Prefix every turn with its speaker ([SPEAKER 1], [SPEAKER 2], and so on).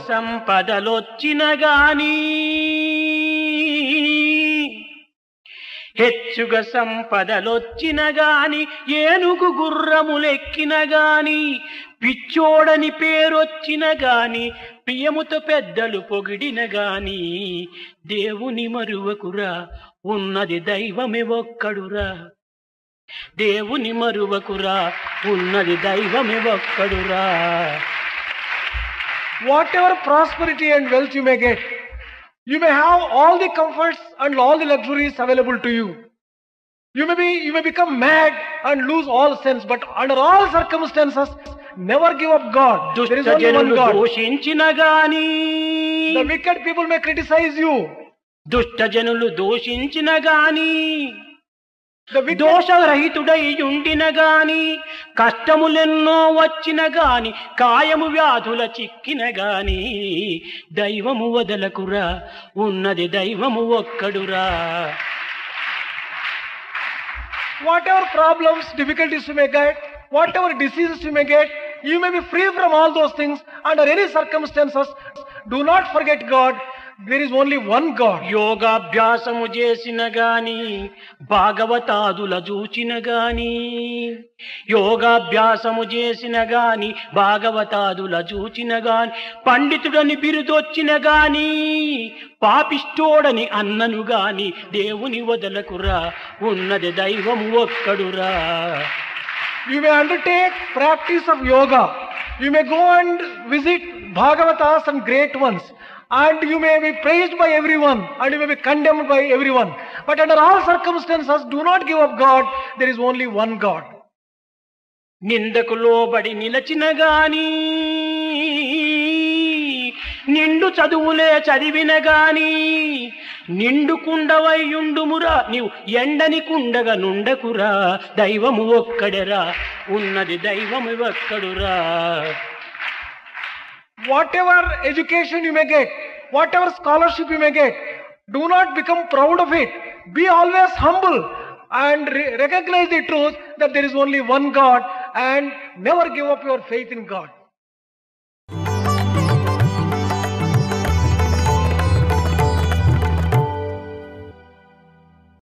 [SPEAKER 1] సంపదలొచ్చిన గాని హెచ్చుగా సంపదలొచ్చిన గాని ఏనుగు గుర్రములెక్కిన గాని పిచ్చోడని పేరొచ్చిన గాని ప్రియముతో పెద్దలు పొగిడిన గాని దేవుని మరువకురా ఉన్నది దైవమే ఒక్కడురా దేవుని మరువకురా ఉన్నది దైవమే ఒక్కడురా.
[SPEAKER 2] Whatever prosperity and wealth you may get, you may have all the comforts and all the luxuries available to you. You may become mad and lose all sense, but under all circumstances, never give up God. There is only one God. The wicked people may criticize you.
[SPEAKER 1] దుష్టజనులు దోషించిన గాని దోషరహితుడై ఉండిన గాని కష్టములెన్నో వచ్చిన గాని కాయము వ్యాధుల చిక్కిన గాని దైవము వదలకురా ఉన్నది దైవము ఒక్కడురా.
[SPEAKER 2] Whatever problems, difficulties you may get, whatever diseases you may get, you may be free from all those things. Under any circumstances, do not forget God. There is only one God.
[SPEAKER 1] యోగాభ్యాసము చేసిన గాని భాగవతాదుల చూచిన గాని యోగాభ్యాసము చేసిన గాని భాగవతాదుల చూచిన గాని పండితుడని బిరుదొచ్చిన గాని పాపిష్టోడని అన్నను గాని దేవుని వదలకురా ఉన్నది దైవము ఒక్కడురా.
[SPEAKER 2] You may undertake practice of yoga. You may go and visit Bhagavatas and great ones. And you may be praised by everyone and you may be condemned by everyone. But under all circumstances, do not give up God. There is only one God.
[SPEAKER 1] నిందకు లోబడి నిలచిన గాని నిండు చదువులే చదివిన గాని నిండు కుండవై ఉండుమురా నీవు ఎండని కుండగా నుండకురా దైవము ఒక్కడరా ఉన్నది దైవము ఒక్కడురా.
[SPEAKER 2] Whatever education you may get, whatever scholarship you may get, do not become proud of it. Be always humble and recognize the truth that there is only one God and never give up your faith in God.